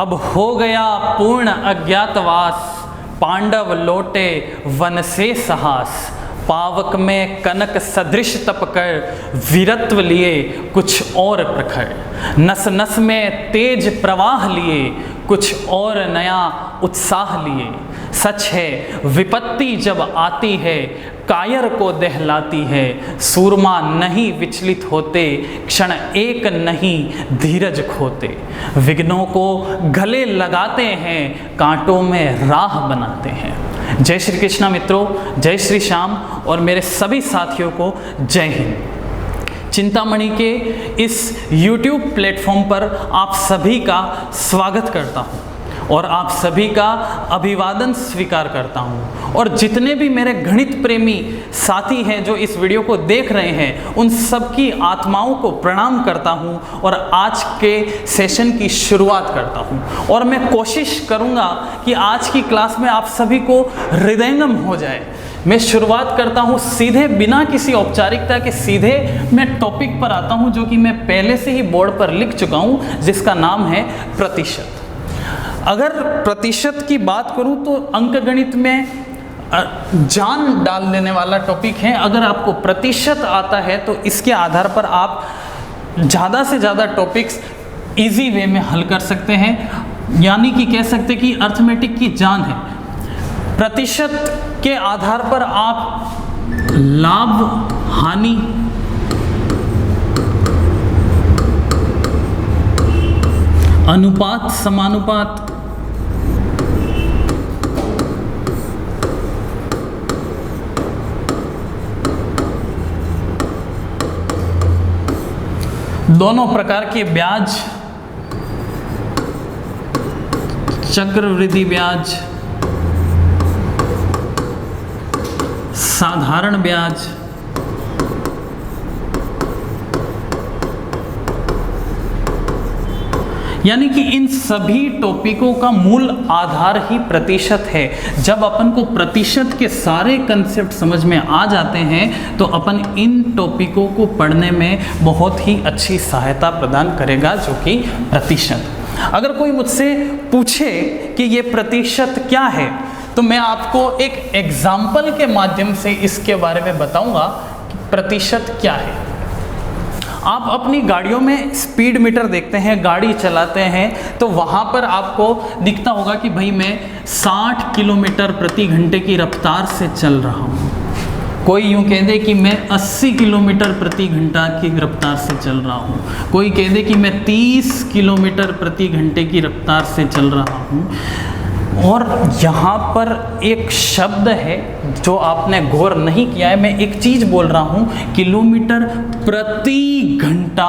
अब हो गया पूर्ण अज्ञातवास, पांडव लौटे वन से साहस। पावक में कनक सदृश तप कर, वीरत्व लिए कुछ और प्रखर। नस नस में तेज प्रवाह लिए, कुछ और नया उत्साह लिए। सच है विपत्ति जब आती है, कायर को दहलाती है। सूरमा नहीं विचलित होते, क्षण एक नहीं धीरज खोते। विघ्नों को गले लगाते हैं, कांटों में राह बनाते हैं। जय श्री कृष्णा मित्रों, जय श्री श्याम और मेरे सभी साथियों को जय हिंद। चिंतामणि के इस YouTube प्लेटफॉर्म पर आप सभी का स्वागत करता हूं और आप सभी का अभिवादन स्वीकार करता हूं। और जितने भी मेरे गणित प्रेमी साथी हैं जो इस वीडियो को देख रहे हैं, उन सबकी आत्माओं को प्रणाम करता हूं और आज के सेशन की शुरुआत करता हूं। और मैं कोशिश करूंगा कि आज की क्लास में आप सभी को हृदयंगम हो जाए। मैं शुरुआत करता हूं सीधे, बिना किसी औपचारिकता के सीधे मैं टॉपिक पर आता हूं जो कि मैं पहले से ही बोर्ड पर लिख चुका हूं, जिसका नाम है प्रतिशत। अगर प्रतिशत की बात करूं तो अंकगणित में जान डाल देने वाला टॉपिक है। अगर आपको प्रतिशत आता है तो इसके आधार पर आप ज़्यादा से ज़्यादा टॉपिक्स इजी वे में हल कर सकते हैं। यानी कि कह सकते कि अर्थमेटिक की जान है। प्रतिशत के आधार पर आप लाभ हानि, अनुपात समानुपात, दोनों प्रकार के ब्याज, चक्रवृद्धि ब्याज, साधारण ब्याज, यानी कि इन सभी टॉपिकों का मूल आधार ही प्रतिशत है। जब अपन को प्रतिशत के सारे कंसेप्ट समझ में आ जाते हैं तो अपन इन टॉपिकों को पढ़ने में बहुत ही अच्छी सहायता प्रदान करेगा, जो कि प्रतिशत। अगर कोई मुझसे पूछे कि ये प्रतिशत क्या है तो मैं आपको एक एग्जाम्पल के माध्यम से इसके बारे में बताऊंगा कि प्रतिशत क्या है। आप अपनी गाड़ियों में स्पीड मीटर देखते हैं, गाड़ी चलाते हैं तो वहाँ पर आपको दिखता होगा कि भाई मैं 60 किलोमीटर प्रति घंटे की रफ्तार से चल रहा हूँ। कोई यूँ कह दे कि मैं 80 किलोमीटर प्रति घंटा की रफ्तार से चल रहा हूँ। कोई कह दे कि मैं 30 किलोमीटर प्रति घंटे की रफ्तार से चल रहा हूँ। और यहाँ पर एक शब्द है जो आपने गौर नहीं किया है। मैं एक चीज़ बोल रहा हूँ, किलोमीटर प्रति घंटा,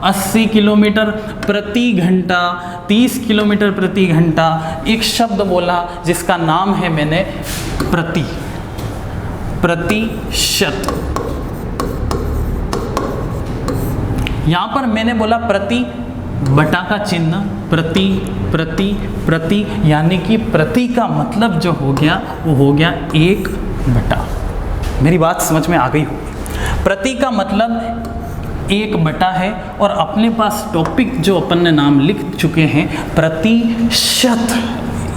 80 किलोमीटर प्रति घंटा, 30 किलोमीटर प्रति घंटा। एक शब्द बोला जिसका नाम है मैंने प्रतिशत। यहाँ पर मैंने बोला प्रति, बटा का चिन्ह, प्रति, यानी कि प्रति का मतलब जो हो गया वो हो गया 1 बटा। मेरी बात समझ में आ गई होगी। प्रति का मतलब 1 बटा है और अपने पास टॉपिक जो अपन ने नाम लिख चुके हैं प्रतिशत,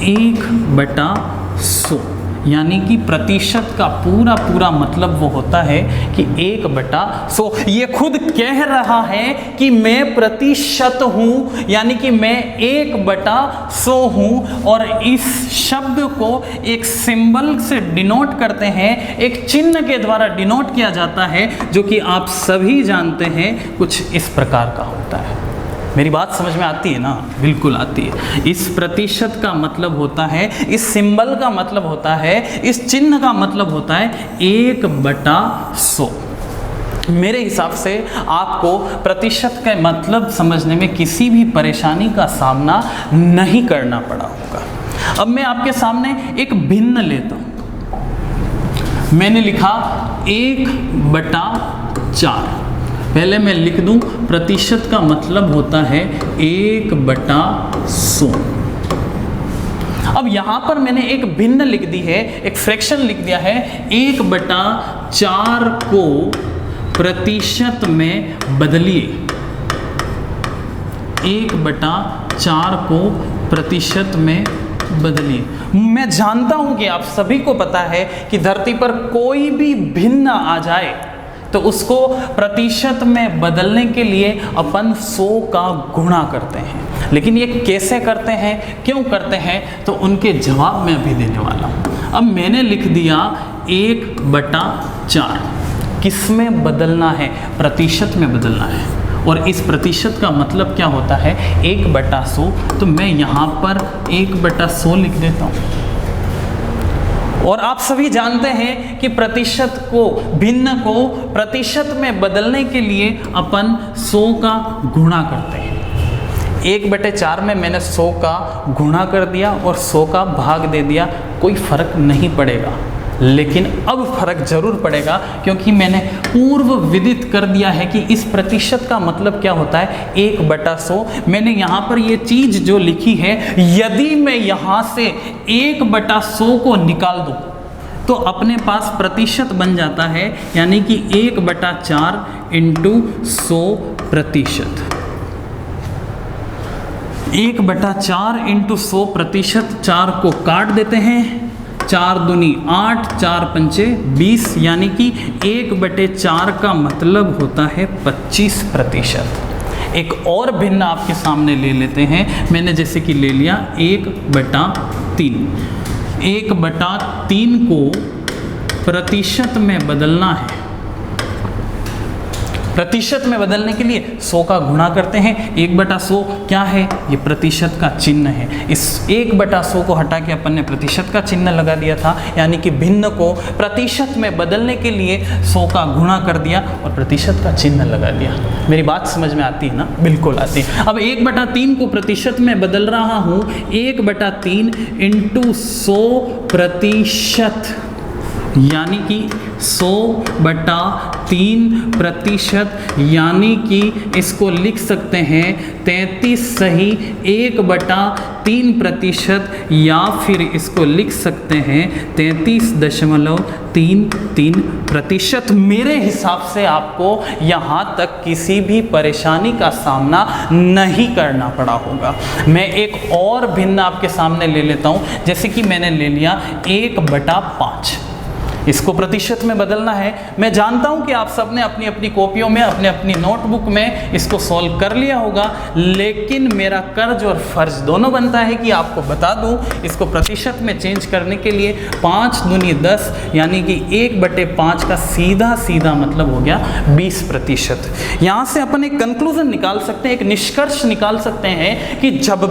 1/100, यानी कि प्रतिशत का पूरा मतलब वो होता है कि 1/100। ये खुद कह रहा है कि मैं प्रतिशत हूँ, यानी कि मैं 1/100 हूँ। और इस शब्द को एक सिंबल से डिनोट करते हैं, एक चिन्ह के द्वारा डिनोट किया जाता है, जो कि आप सभी जानते हैं कुछ इस प्रकार का होता है। मेरी बात समझ में आती है ना? बिल्कुल आती है। इस प्रतिशत का मतलब होता है, इस सिंबल का मतलब होता है, इस चिन्ह का मतलब होता है 1/100। मेरे हिसाब से आपको प्रतिशत का मतलब समझने में किसी भी परेशानी का सामना नहीं करना पड़ा होगा। अब मैं आपके सामने एक भिन्न लेता हूँ। मैंने लिखा 1/4। पहले मैं लिख दूं, प्रतिशत का मतलब होता है 1/100। अब यहाँ पर मैंने एक भिन्न लिख दी है, एक फ्रैक्शन लिख दिया है। 1/4 को प्रतिशत में बदलिए। 1/4 को प्रतिशत में बदलिए। मैं जानता हूं कि आप सभी को पता है कि धरती पर कोई भी भिन्न आ जाए तो उसको प्रतिशत में बदलने के लिए अपन 100 का गुणा करते हैं। लेकिन ये कैसे करते हैं, क्यों करते हैं, तो उनके जवाब मैं अभी देने वाला हूँ। अब मैंने लिख दिया 1/4, किस में बदलना है, प्रतिशत में बदलना है। और इस प्रतिशत का मतलब क्या होता है, 1/100। तो मैं यहाँ पर 1/100 लिख देता हूँ। और आप सभी जानते हैं कि प्रतिशत को, भिन्न को प्रतिशत में बदलने के लिए अपन 100 का गुणा करते हैं। 1/4 में मैंने 100 का गुणा कर दिया और 100 का भाग दे दिया, कोई फर्क नहीं पड़ेगा। लेकिन अब फर्क जरूर पड़ेगा, क्योंकि मैंने पूर्व विदित कर दिया है कि इस प्रतिशत का मतलब क्या होता है, 1/100। मैंने यहाँ पर ये चीज जो लिखी है, यदि मैं यहाँ से 1/100 को निकाल दूँ तो अपने पास प्रतिशत बन जाता है, यानी कि 1/4 × 100 प्रतिशत। 1/4 × 100 प्रतिशत, 4 को काट देते हैं, 4 दूनी 8, 4 पंचे 20, यानी कि 1/4 का मतलब होता है 25%। एक और भिन्न आपके सामने ले लेते हैं। मैंने जैसे कि ले लिया 1/3। 1/3 को प्रतिशत में बदलना है। प्रतिशत में बदलने के लिए 100 का गुणा करते हैं। 1/100 क्या है, ये प्रतिशत का चिन्ह है। इस 1/100 को हटा के अपन ने प्रतिशत का चिन्ह लगा दिया था, यानी कि भिन्न को प्रतिशत में बदलने के लिए 100 का गुणा कर दिया और प्रतिशत का चिन्ह लगा दिया। मेरी बात समझ में आती है ना? बिल्कुल आती है। अब 1/3 को प्रतिशत में बदल रहा हूँ, 1/3 × 100 प्रतिशत, यानी कि 100/3%, यानी कि इसको लिख सकते हैं 33 सही 1/3%, या फिर इसको लिख सकते हैं 33.33%। मेरे हिसाब से आपको यहाँ तक किसी भी परेशानी का सामना नहीं करना पड़ा होगा। मैं एक और भिन्न आपके सामने ले लेता हूँ, जैसे कि मैंने ले लिया 1/5। इसको प्रतिशत में बदलना है। मैं जानता हूं कि आप सबने अपनी अपनी कॉपियों में, अपने अपनी नोटबुक में इसको सॉल्व कर लिया होगा, लेकिन मेरा कर्ज और फर्ज दोनों बनता है कि आपको बता दूं। इसको प्रतिशत में चेंज करने के लिए 5 दूनी 10, यानी कि 1/5 का सीधा सीधा मतलब हो गया 20%। यहाँ से अपन एक कंक्लूजन निकाल सकते हैं, एक निष्कर्ष निकाल सकते हैं कि जब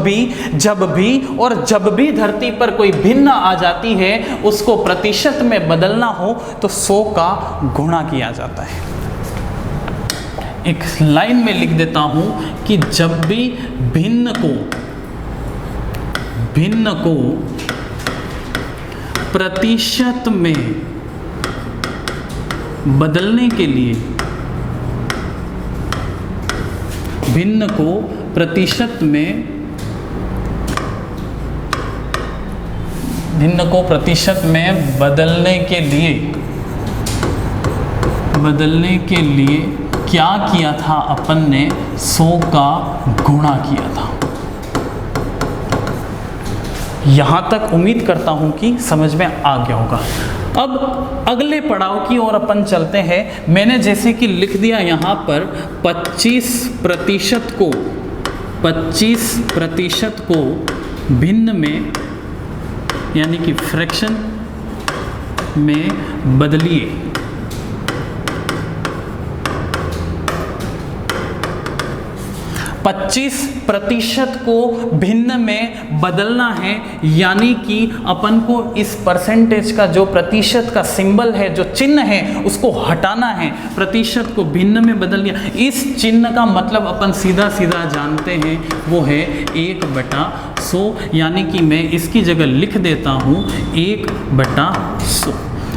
भी धरती पर कोई भिन्न आ जाती है, उसको प्रतिशत में बदलना हो तो 100 का गुणा किया जाता है। एक लाइन में लिख देता हूं कि जब भी भिन्न को प्रतिशत में बदलने के लिए, भिन्न को प्रतिशत में बदलने के लिए क्या किया था, अपन ने 100 का गुणा किया था। यहां तक उम्मीद करता हूं कि समझ में आ गया होगा। अब अगले पड़ाव की ओर अपन चलते हैं। मैंने जैसे कि लिख दिया यहाँ पर 25% को भिन्न में, यानी कि फ्रैक्शन में बदलिए। 25% को भिन्न में बदलना है, यानी कि अपन को इस परसेंटेज का जो प्रतिशत का सिंबल है, जो चिन्ह है, उसको हटाना है। प्रतिशत को भिन्न में बदल दिया। इस चिन्ह का मतलब अपन सीधा सीधा जानते हैं, वो है 1/100, यानी कि मैं इसकी जगह लिख देता हूँ 1/100।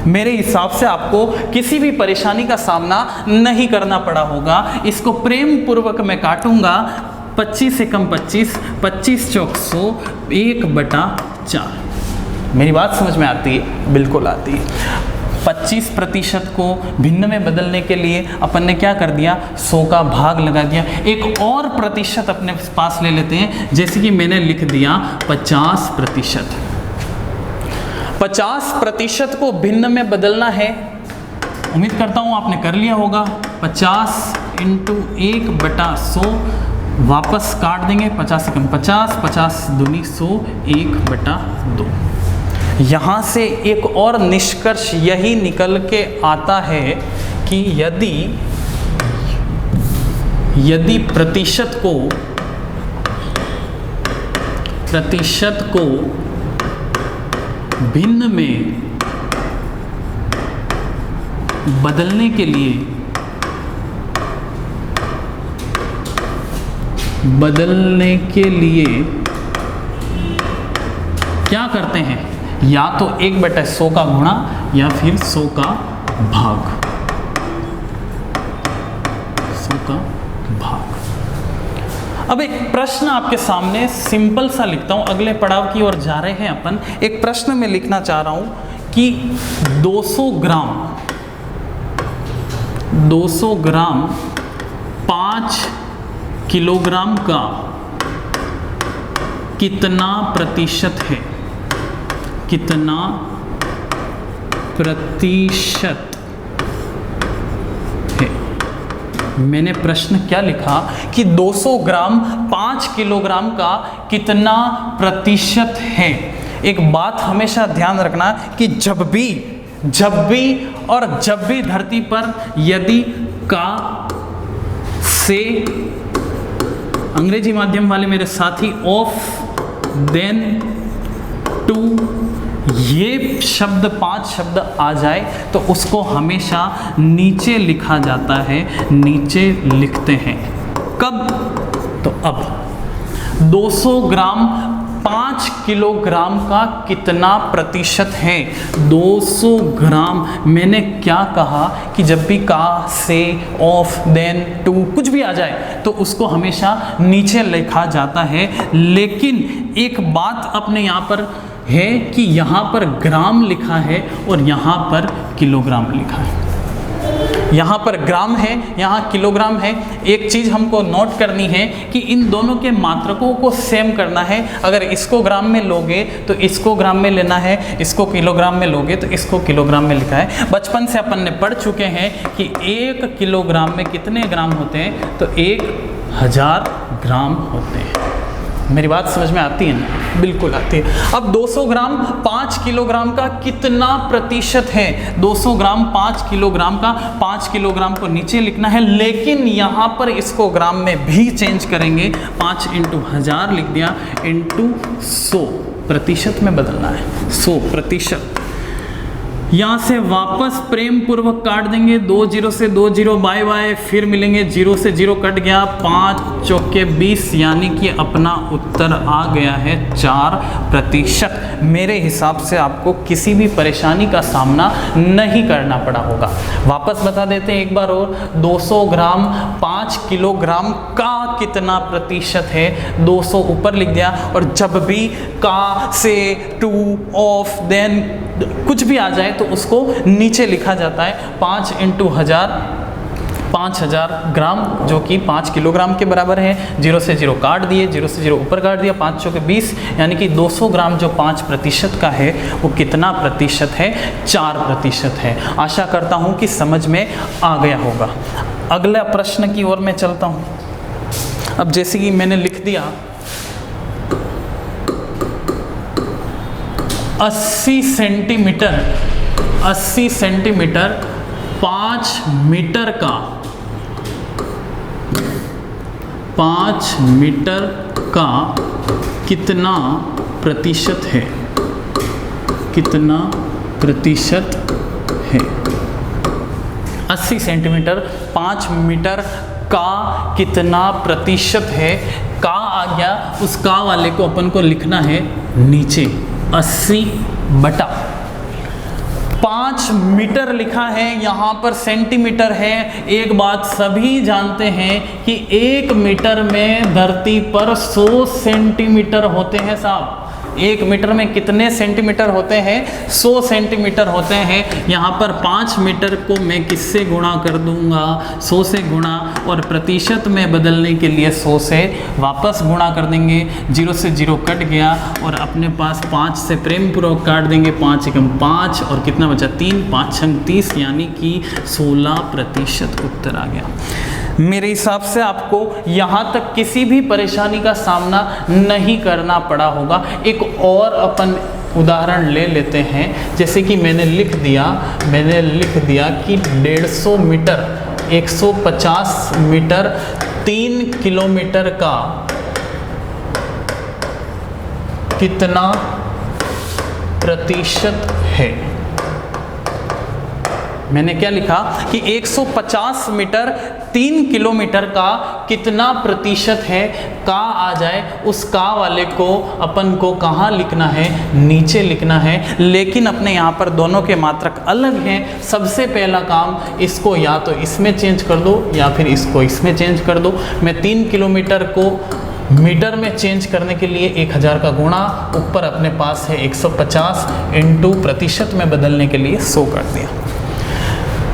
मेरे हिसाब से आपको किसी भी परेशानी का सामना नहीं करना पड़ा होगा। इसको प्रेम पूर्वक मैं काटूंगा। 25 से कम 25, 25 चौक 100, 1/4। मेरी बात समझ में आती है? बिल्कुल आती है। 25% को भिन्न में बदलने के लिए अपन ने क्या कर दिया, 100 का भाग लगा दिया। एक और प्रतिशत अपने पास ले लेते हैं, जैसे कि मैंने लिख दिया 50%। 50% को भिन्न में बदलना है, उम्मीद करता हूँ आपने कर लिया होगा। 50 × 1/100, वापस काट देंगे 50 से कम 50, 50 दूनी 100, 1/2। यहाँ से एक और निष्कर्ष यही निकल के आता है कि यदि प्रतिशत को भिन्न में बदलने के लिए क्या करते हैं, या तो 1/100 का गुणा या फिर 100 का भाग। अब एक प्रश्न आपके सामने सिंपल सा लिखता हूं, अगले पड़ाव की ओर जा रहे हैं अपन। एक प्रश्न में लिखना चाह रहा हूं कि 200 ग्राम 5 किलोग्राम का कितना प्रतिशत है, कितना प्रतिशत है। मैंने प्रश्न क्या लिखा कि 200 ग्राम 5 किलोग्राम का कितना प्रतिशत है। एक बात हमेशा ध्यान रखना कि जब भी धरती पर यदि का से, अंग्रेजी माध्यम वाले मेरे साथी, ऑफ, देन, टू, ये शब्द 5 शब्द आ जाए तो उसको हमेशा नीचे लिखा जाता है, नीचे लिखते हैं। कब? तो अब 200 ग्राम 5 किलोग्राम का कितना प्रतिशत है। 200 ग्राम, मैंने क्या कहा कि जब भी का, से, ऑफ, देन, टू कुछ भी आ जाए तो उसको हमेशा नीचे लिखा जाता है। लेकिन एक बात अपने यहाँ पर है कि यहाँ पर ग्राम लिखा है और यहाँ पर किलोग्राम लिखा है। यहाँ पर ग्राम है, यहाँ किलोग्राम है। एक चीज़ हमको नोट करनी है कि इन दोनों के मात्रकों को सेम करना है। अगर इसको ग्राम में लोगे तो इसको ग्राम में लेना है, इसको किलोग्राम में लोगे तो इसको किलोग्राम में लिखा है। बचपन से अपन ने पढ़ चुके हैं कि 1 किलोग्राम में कितने ग्राम होते हैं, तो 1000 ग्राम होते हैं। मेरी बात समझ में आती है ना? बिल्कुल आती है। अब 200 ग्राम 5 किलोग्राम का कितना प्रतिशत है। 200 ग्राम 5 किलोग्राम का, 5 किलोग्राम को नीचे लिखना है, लेकिन यहाँ पर इसको ग्राम में भी चेंज करेंगे। 5 × 1000 लिख दिया, × 100, प्रतिशत में बदलना है, 100%। यहाँ से वापस प्रेम पूर्वक काट देंगे, 2 0 से 2 0, बाय बाय, फिर मिलेंगे, 0 से 0 कट गया, 5 चौके 20, यानी कि अपना उत्तर आ गया है 4%। मेरे हिसाब से आपको किसी भी परेशानी का सामना नहीं करना पड़ा होगा। वापस बता देते हैं एक बार और, 200 ग्राम 5 किलोग्राम का कितना प्रतिशत है। 200 ऊपर लिख दिया, और जब भी का, से, टू, ऑफ, देन कुछ भी आ जाए तो उसको नीचे लिखा जाता है। 5 × 1000, 5000 ग्राम, जो कि 5 किलोग्राम के बराबर है। 0 से 0 काट दिए, 0 से 0 ऊपर काट दिया, 5 चौके 20, यानी कि 200 ग्राम जो 5% का है वो कितना प्रतिशत है, 4% है। आशा करता हूँ कि समझ में आ गया होगा। अगला प्रश्न की ओर मैं चलता हूँ। अब जैसे कि मैंने लिख दिया 80 सेंटीमीटर 5 मीटर का कितना प्रतिशत है, कितना प्रतिशत है। 80 सेंटीमीटर 5 मीटर का कितना प्रतिशत है। का आ गया, उस का वाले को अपन को लिखना है नीचे, 80/5 मीटर लिखा है, यहाँ पर सेंटीमीटर है। एक बात सभी जानते हैं कि 1 मीटर में धरती पर 100 सेंटीमीटर होते हैं साहब। 1 मीटर में कितने सेंटीमीटर होते हैं? 100 सेंटीमीटर होते हैं। यहाँ पर 5 मीटर को मैं किससे गुणा कर दूंगा? 100 से गुणा, और प्रतिशत में बदलने के लिए 100 से वापस गुणा कर देंगे। 0 से 0 कट गया और अपने पास 5 से प्रेम पूर्वक काट देंगे। 5 एकम 5 और कितना बचा? 3, 5 छंग 30, यानी कि 16% उत्तर आ गया। मेरे हिसाब से आपको यहाँ तक किसी भी परेशानी का सामना नहीं करना पड़ा होगा। एक और अपन उदाहरण ले लेते हैं। जैसे कि मैंने लिख दिया कि 150 मीटर 150 मीटर 3 किलोमीटर का कितना प्रतिशत है? मैंने क्या लिखा कि 150 मीटर 3 किलोमीटर का कितना प्रतिशत है? का आ जाए, उस का वाले को अपन को कहाँ लिखना है? नीचे लिखना है। लेकिन अपने यहाँ पर दोनों के मात्रक अलग हैं। सबसे पहला काम, इसको या तो इसमें चेंज कर दो या फिर इसको इसमें चेंज कर दो। मैं 3 किलोमीटर को मीटर में चेंज करने के लिए 1000 का गुणा, ऊपर अपने पास है 150 इंटू प्रतिशत में बदलने के लिए 100 कर दिया।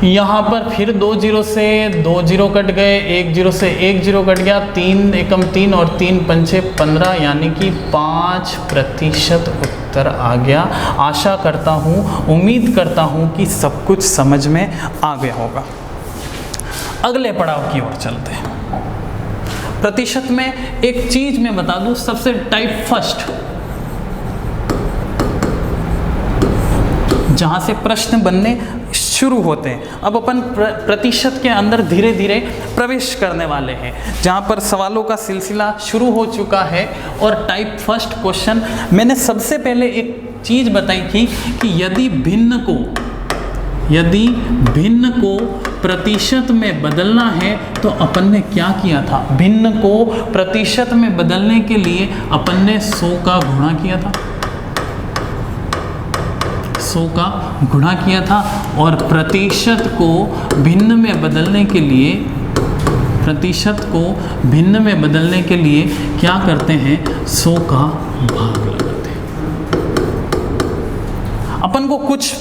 यहाँ पर फिर 2 जीरो से 2 जीरो कट गए, 1 जीरो से 1 जीरो कट गया, 3 एकम 3 और 3 पंचे 15, यानी कि 5% उत्तर आ गया। आशा करता हूँ, उम्मीद करता हूँ कि सब कुछ समझ में आ गया होगा। अगले पड़ाव की ओर चलते हैं। प्रतिशत में एक चीज मैं बता दूं, सबसे टाइप फर्स्ट, जहां से प्रश्न बनने शुरू होते हैं। अब अपन प्रतिशत के अंदर धीरे धीरे प्रवेश करने वाले हैं, जहां पर सवालों का सिलसिला शुरू हो चुका है। और टाइप फर्स्ट क्वेश्चन मैंने सबसे पहले एक चीज बताई थी कि यदि भिन्न को प्रतिशत में बदलना है तो अपन ने क्या किया था? भिन्न को प्रतिशत में बदलने के लिए अपन ने 100 का गुणा किया था, 100 का गुणा किया था। और प्रतिशत को भिन्न में बदलने के लिए क्या करते हैं? 100 का भाग लगाते हैं। अपन को कुछ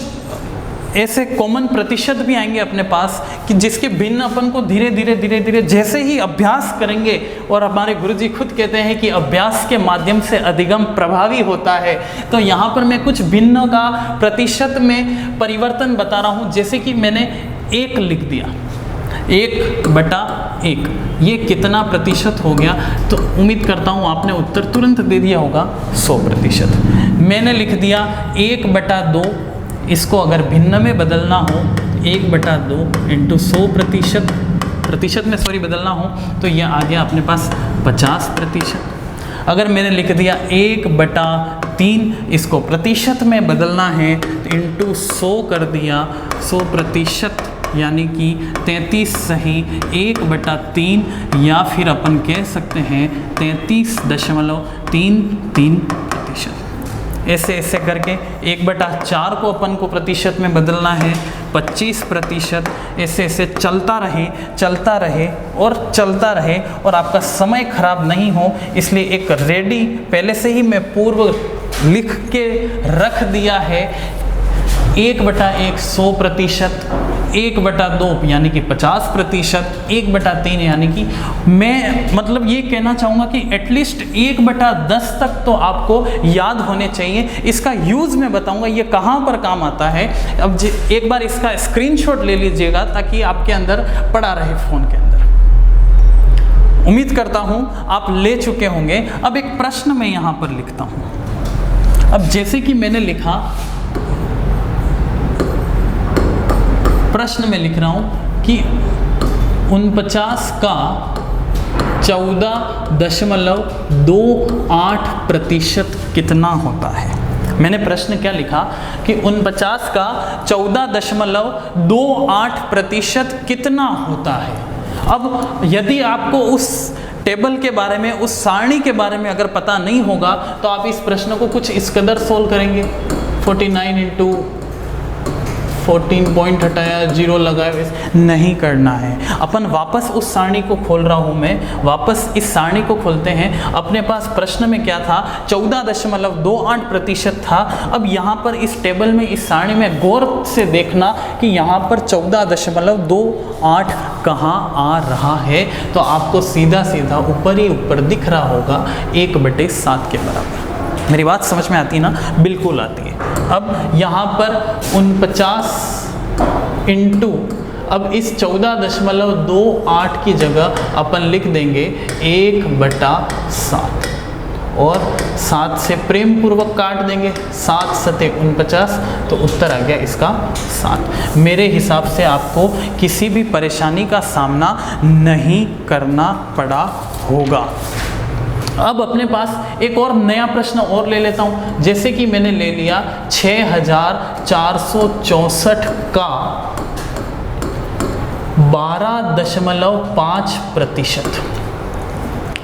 ऐसे कॉमन प्रतिशत भी आएंगे अपने पास कि जिसके भिन्न अपन को धीरे धीरे जैसे ही अभ्यास करेंगे, और हमारे गुरुजी खुद कहते हैं कि अभ्यास के माध्यम से अधिगम प्रभावी होता है। तो यहाँ पर मैं कुछ भिन्न का प्रतिशत में परिवर्तन बता रहा हूँ। जैसे कि मैंने 1 लिख दिया, 1/1, ये कितना प्रतिशत हो गया? तो उम्मीद करता हूँ आपने उत्तर तुरंत दे दिया होगा, 100%। मैंने लिख दिया 1/2, इसको अगर भिन्न में बदलना हो 1/2 इंटू 100% में बदलना हो तो यह आ गया अपने पास 50%। अगर मैंने लिख दिया 1/3, इसको प्रतिशत में बदलना है तो इंटू 100 कर दिया, 100%, यानी कि 33 सही 1/3, या फिर अपन कह सकते हैं 33.33%। ऐसे करके 1/4 को अपन को प्रतिशत में बदलना है 25%। ऐसे चलता रहे और आपका समय खराब नहीं हो, इसलिए एक रेडी पहले से ही मैं पूर्व लिख के रख दिया है। 1/1 100%, 1/2 यानी कि 50%, 1/3 यानी कि मैं मतलब ये कहना चाहूँगा कि एटलीस्ट 1/10 तक तो आपको याद होने चाहिए। इसका यूज़ मैं बताऊँगा ये कहाँ पर काम आता है। अब एक बार इसका स्क्रीनशॉट ले लीजिएगा ताकि आपके अंदर पड़ा रहे फ़ोन के अंदर। उम्मीद करता हूँ आप ले चुके होंगे। अब एक प्रश्न मैं यहाँ पर लिखता हूँ। अब जैसे कि मैंने लिखा, प्रश्न में लिख रहा हूं कि 49 का 14.28% कितना होता है। मैंने प्रश्न क्या लिखा कि 49 का 14.28% कितना होता है। अब यदि आपको उस टेबल के बारे में, उस सारणी के बारे में अगर पता नहीं होगा तो आप इस प्रश्न को कुछ इस कदर सोल्व करेंगे। 49 × 4 14 पॉइंट हटाया, 0 लगाया, नहीं करना है। अपन वापस उस सारणी को खोल रहा हूँ मैं, वापस इस सारणी को खोलते हैं। अपने पास प्रश्न में क्या था, 14.28% था। अब यहाँ पर इस टेबल में, इस सारणी में गौर से देखना कि यहाँ पर 14.28 कहाँ आ रहा है। तो आपको सीधा सीधा ऊपर ही ऊपर दिख रहा होगा 1/7 के बराबर। मेरी बात समझ में आती है ना? बिल्कुल आती है। अब यहाँ पर 49 इंटू, अब इस 14.28 की जगह अपन लिख देंगे 1/7 और 7 से प्रेम पूर्वक काट देंगे, 7 सते 49, तो उत्तर आ गया इसका 7। मेरे हिसाब से आपको किसी भी परेशानी का सामना नहीं करना पड़ा होगा। अब अपने पास एक और नया प्रश्न और ले लेता हूं, जैसे कि मैंने ले लिया 6464 का 12.5%।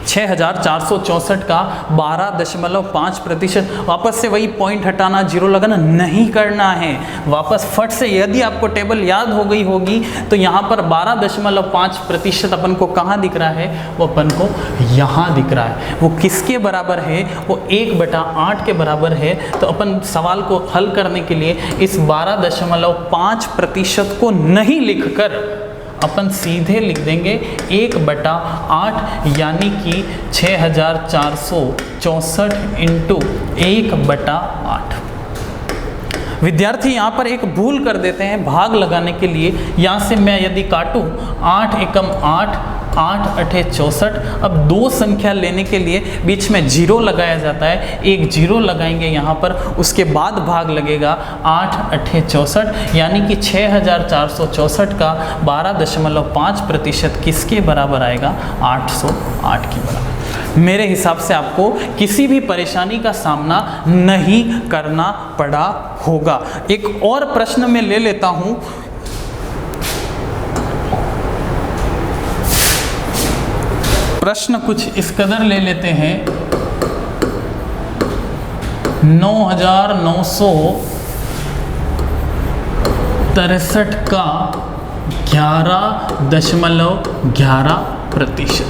6464 का 12.5%। वापस से वही पॉइंट हटाना, 0 लगाना नहीं करना है। वापस फट से, यदि आपको टेबल याद हो गई होगी तो यहाँ पर 12.5% अपन को कहाँ दिख रहा है, वो अपन को यहाँ दिख रहा है। वो किसके बराबर है, वो 1/8 के बराबर है। तो अपन सवाल को हल करने के लिए इस 12.5% को नहीं लिखकर अपन सीधे लिख देंगे 1/8, यानी कि 6464 इंटू 1/8। विद्यार्थी यहाँ पर एक भूल कर देते हैं भाग लगाने के लिए। यहाँ से मैं यदि काटूँ 8 एकम 8, 8 अठे 64। अब दो संख्या लेने के लिए बीच में 0 लगाया जाता है, एक 0 लगाएंगे यहाँ पर, उसके बाद भाग लगेगा 8 अठे 64, यानी कि 6464 का 12.5% किसके बराबर आएगा, 808 के बराबर। मेरे हिसाब से आपको किसी भी परेशानी का सामना नहीं करना पड़ा होगा। एक और प्रश्न में ले लेता हूं, प्रश्न कुछ इस कदर ले लेते हैं, 9963 का 11.11%।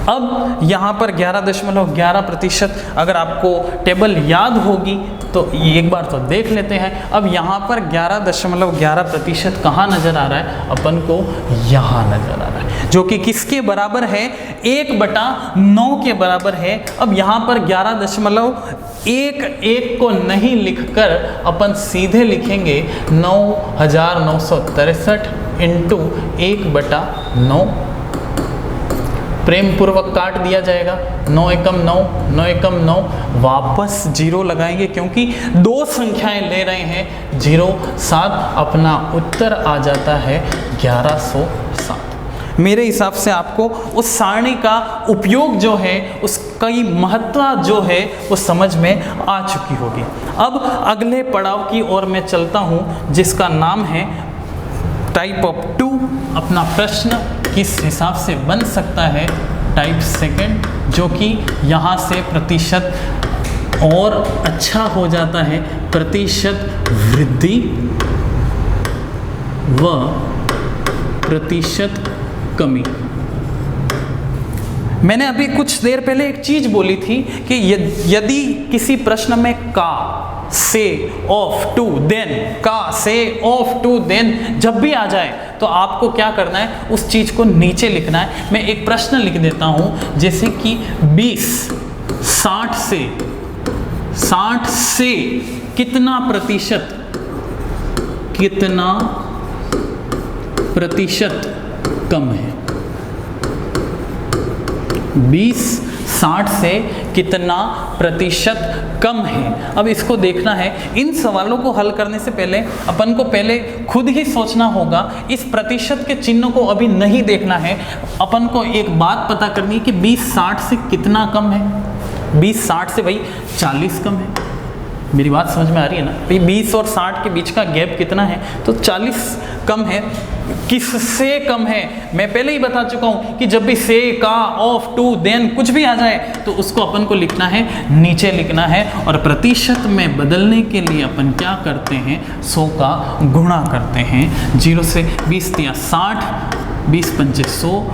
अब यहाँ पर 11.11%, अगर आपको टेबल याद होगी तो एक बार तो देख लेते हैं। अब यहाँ पर 11.11% कहाँ नज़र आ रहा है, अपन को यहाँ नज़र आ रहा है, जो कि किसके बराबर है, 1/9 के बराबर है। अब यहाँ पर 11.11 को नहीं लिखकर अपन सीधे लिखेंगे 9963 इंटू 1/9। प्रेम पूर्वक काट दिया जाएगा, 9 एकम 9, 9 एकम 9, वापस 0 लगाएंगे क्योंकि दो संख्याएं ले रहे हैं, 0 7, अपना उत्तर आ जाता है 1107। मेरे हिसाब से आपको उस सारणी का उपयोग जो है, उसका महत्व जो है वो समझ में आ चुकी होगी। अब अगले पड़ाव की ओर मैं चलता हूँ, जिसका नाम है टाइप ऑफ 2। अपना प्रश्न किस हिसाब से बन सकता है, टाइप सेकंड, जो कि यहाँ से प्रतिशत और अच्छा हो जाता है, प्रतिशत वृद्धि व प्रतिशत कमी। मैंने अभी कुछ देर पहले एक चीज बोली थी कि यदि किसी प्रश्न में का, से, ऑफ, टू, देन, का, से, ऑफ, टू, देन जब भी आ जाए तो आपको क्या करना है, उस चीज को नीचे लिखना है। मैं एक प्रश्न लिख देता हूं, जैसे कि 20 60 से कितना प्रतिशत कम है। 20 60 से कितना प्रतिशत कम है। अब इसको देखना है। इन सवालों को हल करने से पहले अपन को पहले खुद ही सोचना होगा। इस प्रतिशत के चिन्ह को अभी नहीं देखना है। अपन को एक बात पता करनी है कि 20 60 से कितना कम है। 20 60 से भाई 40 कम है। मेरी बात समझ में आ रही है ना भाई? 20 और 60 के बीच का गैप कितना है? तो 40 कम है। किससे कम है? मैं पहले ही बता चुका हूं कि जब भी से, का, ऑफ, टू, देन कुछ भी आ जाए तो उसको अपन को लिखना है, नीचे लिखना है। और प्रतिशत में बदलने के लिए अपन क्या करते हैं? 100 का गुणा करते हैं। 0 से 20 दिया 60, 20 पंचे 100,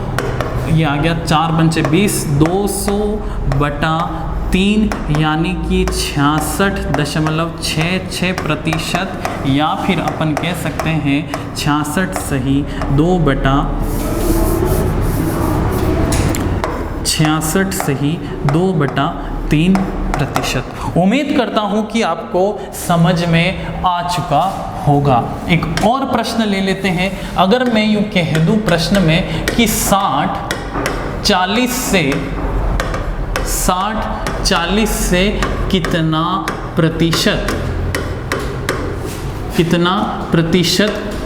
ये आ गया 4 पंचे 20, 200/3 यानी कि 66.66%, या फिर अपन कह सकते हैं 66 सही 2/3%। उम्मीद करता हूं कि आपको समझ में आ चुका होगा। एक और प्रश्न ले लेते हैं। अगर मैं यूं कह दूं प्रश्न में कि 60 40 से कितना प्रतिशत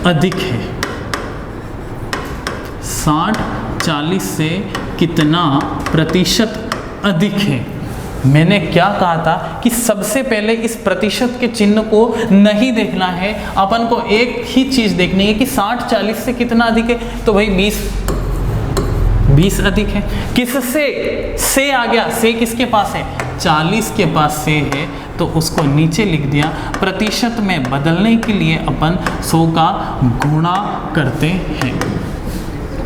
अधिक है? 60-40 से कितना प्रतिशत अधिक है? मैंने क्या कहा था कि सबसे पहले इस प्रतिशत के चिन्ह को नहीं देखना है, अपन को एक ही चीज देखनी है कि 60-40 से कितना अधिक है। तो भाई 20 अधिक है। किससे? से आ गया। से किसके पास है? 40 के पास से है, तो उसको नीचे लिख दिया। प्रतिशत में बदलने के लिए अपन 100 का गुणा करते हैं।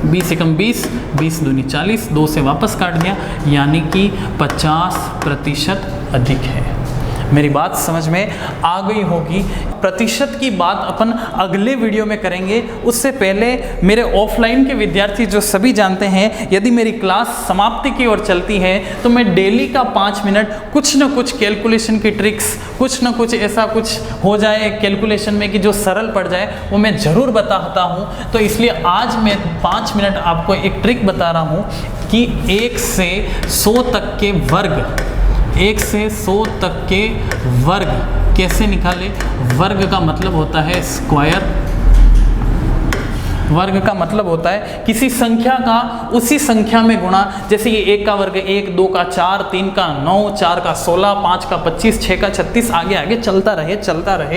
20 से कम 20, 20 दूनी 40, 2 से वापस काट दिया, यानी कि 50% अधिक है। मेरी बात समझ में आ गई होगी। प्रतिशत की बात अपन अगले वीडियो में करेंगे। उससे पहले मेरे ऑफलाइन के विद्यार्थी जो सभी जानते हैं, यदि मेरी क्लास समाप्ति की ओर चलती है तो मैं डेली का 5 मिनट कुछ न कुछ कैलकुलेशन की ट्रिक्स, कुछ न कुछ ऐसा कुछ हो जाए कैलकुलेशन में कि जो सरल पड़ जाए, वो मैं ज़रूर बताता हूँ। तो इसलिए आज मैं 5 मिनट आपको एक ट्रिक बता रहा हूँ कि 1 से 100 तक के वर्ग, 1 से 100 तक के वर्ग कैसे निकाले। वर्ग का मतलब होता है स्क्वायर। वर्ग का मतलब होता है किसी संख्या का उसी संख्या में गुणा। जैसे ये 1 का वर्ग 1, 2 का 4, 3 का 9, 4 का 16, 5 का 25, 6 का 36, आगे आगे चलता रहे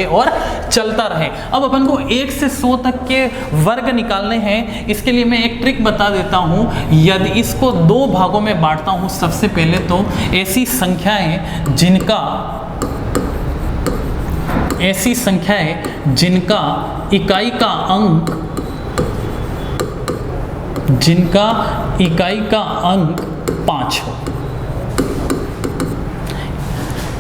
और चलता रहे। अब अपन को 1 से 100 तक के वर्ग निकालने हैं। इसके लिए मैं एक ट्रिक बता देता हूँ। यदि इसको 2 भागों में बांटता हूँ, सबसे पहले तो ऐसी संख्याएं जिनका इकाई का अंक 5 हो।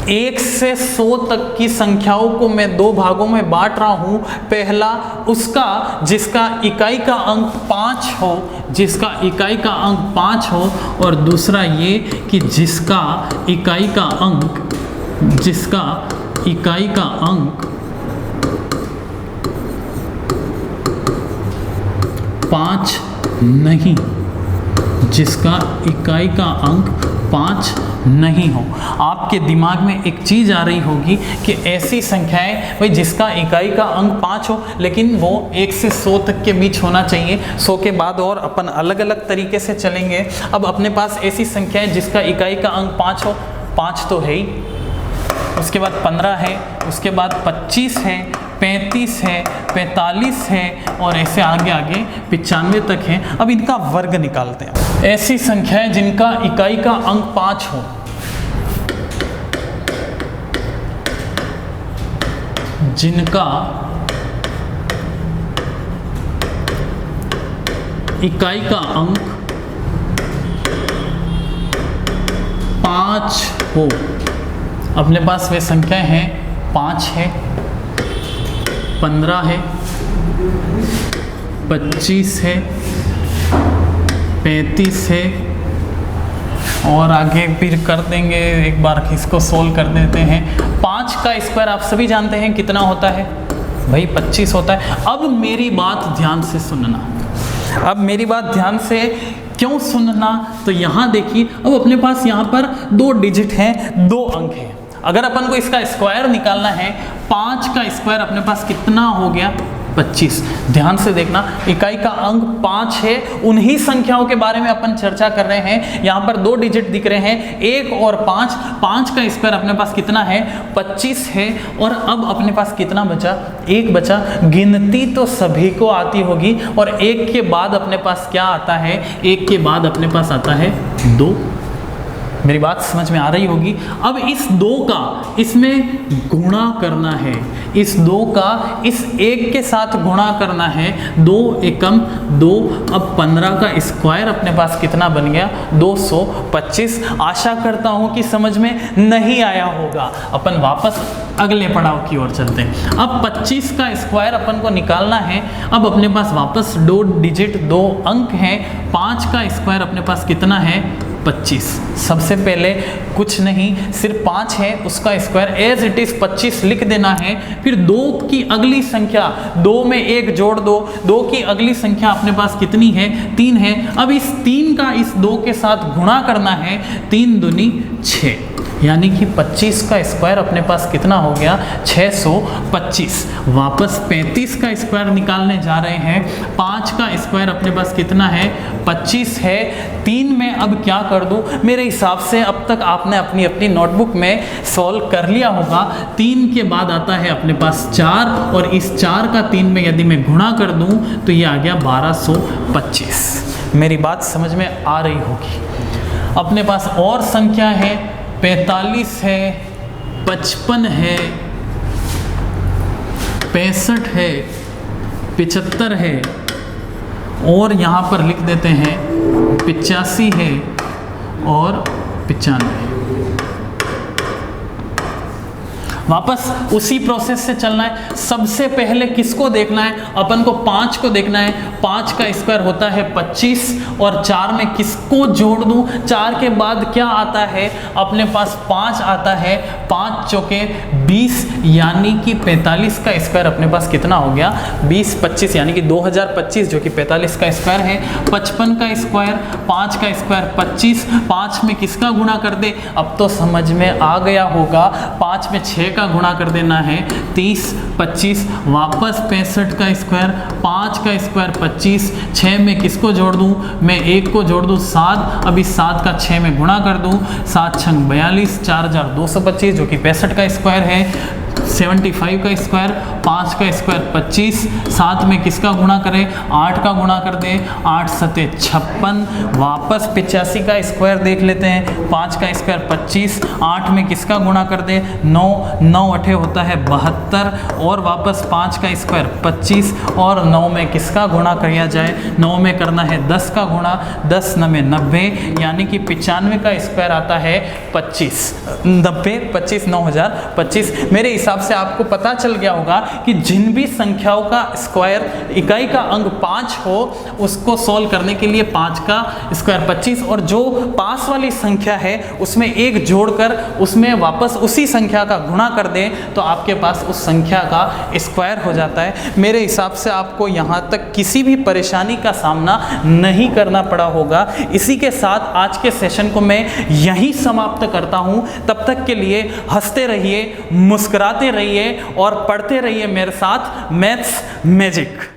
1 से 100 तक की संख्याओं को मैं 2 भागों में बांट रहा हूं। पहला उसका जिसका इकाई का अंक 5 हो, और दूसरा ये कि जिसका इकाई का अंक 5 नहीं, जिसका इकाई का अंक 5 नहीं हो। आपके दिमाग में एक चीज आ रही होगी कि ऐसी संख्याएं भाई जिसका इकाई का अंक 5 हो, लेकिन वो 1 से 100 तक के बीच होना चाहिए। 100 के बाद और अपन अलग अलग तरीके से चलेंगे। अब अपने पास ऐसी संख्याएं जिसका इकाई का अंक 5 हो, 5 तो है ही, उसके बाद 15 है, उसके बाद 25 है, 35 है, 45 है, और ऐसे आगे 95 तक है। अब इनका वर्ग निकालते हैं। ऐसी संख्याएं जिनका इकाई का अंक 5 हो, जिनका इकाई का अंक 5 हो। अपने पास वे संख्याएं हैं 5 है, 15 है, 25 है, 35 है, और आगे फिर कर देंगे, एक बार इसको सोल्व कर देते हैं। 5 का स्क्वायर आप सभी जानते हैं कितना होता है भाई? 25 होता है। अब मेरी बात ध्यान से सुनना। क्यों सुनना? तो यहाँ देखिए, अब अपने पास यहाँ पर 2 डिजिट हैं, 2 अंक हैं। अगर अपन को इसका स्क्वायर निकालना है, 5 का स्क्वायर अपने पास कितना हो गया? 25। ध्यान से देखना, इकाई का अंक 5 है, उन्हीं संख्याओं के बारे में अपन चर्चा कर रहे हैं। यहाँ पर 2 डिजिट दिख रहे हैं, 1 और 5। 5 का स्क्वायर अपने पास कितना है? 25 है। और अब अपने पास कितना बचा? 1 बचा। गिनती तो सभी को आती होगी, और 1 के बाद अपने पास क्या आता है? 1 के बाद अपने पास आता है 2। मेरी बात समझ में आ रही होगी। अब इस 2 का इसमें गुणा करना है, इस 2 का इस 1 के साथ गुणा करना है। 2 एकम 2। अब 15 का स्क्वायर अपने पास कितना बन गया? 225। आशा करता हूं कि समझ में नहीं आया होगा। अपन वापस अगले पड़ाव की ओर चलते हैं। अब 25 का स्क्वायर अपन को निकालना है। अब अपने पास वापस 2 डिजिट 2 अंक हैं। 5 का स्क्वायर अपने पास कितना है? 25। सबसे पहले कुछ नहीं, सिर्फ 5 है, उसका स्क्वायर एज इट इज 25 लिख देना है। फिर 2 की अगली संख्या, 2 में 1 जोड़ दो, 2 की अगली संख्या अपने पास कितनी है? 3 है। अब इस 3 का इस 2 के साथ गुणा करना है। 3 दूनी 6, यानी कि 25 का स्क्वायर अपने पास कितना हो गया? 625। वापस 35 का स्क्वायर निकालने जा रहे हैं। 5 का स्क्वायर अपने पास कितना है? 25 है। 3 में अब क्या कर दूं? मेरे हिसाब से अब तक आपने अपनी अपनी नोटबुक में सॉल्व कर लिया होगा। 3 के बाद आता है अपने पास 4, और इस 4 का 3 में यदि मैं गुणा कर दूं तो ये आ गया 1225। मेरी बात समझ में आ रही होगी। अपने पास और संख्या है, 45 है, 55 है, 65 है, 75 है, और यहाँ पर लिख देते हैं 85 है और 95। वापस उसी प्रोसेस से चलना है। सबसे पहले किसको देखना है? अपन को 5 को देखना है। 5 का स्क्वायर होता है 25, और 4 में किसको जोड़ दूं? 4 के बाद क्या आता है? अपने पास 5 आता है। 5 चौके 20, यानी कि 45 का स्क्वायर अपने पास कितना हो गया? 20 25, यानी कि 2025, जो कि 45 का स्क्वायर है। 55 का स्क्वायर, 5 का स्क्वायर 25, 5 में किसका गुणा कर दे? अब तो समझ में आ गया होगा। 5 में 6 का गुणा कर देना है, 30 25। वापस 65 का स्क्वायर, 5 का स्क्वायर 25, 6 में किसको जोड़ दूं? मैं 1 को जोड़ दूं 7। अब इस 7 का 6 में गुणा कर दूं, 7 छंग 42, 4225, जो कि 65 का स्क्वायर है। 75 का स्क्वायर, 5 का स्क्वायर 25, 7 में किसका गुणा करें? 8 का गुणा कर दें, 8 सते 56। वापस 85 का स्क्वायर देख लेते हैं। 5 का स्क्वायर 25, 8 में किसका गुणा कर दें? 9, 9 अठे होता है 72, और वापस 5 का स्क्वायर 25, और 9 में किसका गुणा किया जाए? 9 में करना है 10 का गुणा, 10 9 90, यानी कि 95 का स्क्वायर आता है 25। 90 25 9025। मेरे हिसाब से आपको पता चल गया होगा कि जिन भी संख्याओं का स्क्वायर इकाई का अंक 5 हो, उसको सोल्व करने के लिए 5 का स्क्वायर 25, और जो पास वाली संख्या है उसमें 1 जोड़कर उसमें वापस उसी संख्या का गुणा कर दें तो आपके पास उस संख्या का स्क्वायर हो जाता है। मेरे हिसाब से आपको यहाँ तक किसी भी परेशानी का सामना नहीं करना पड़ा होगा। इसी के साथ आज के सेशन को मैं यहीं समाप्त करता हूँ। तब तक के लिए हंसते रहिए, मुस्कुराते रहिए और पढ़ते रहिए मेरे साथ मैथ्स मैजिक।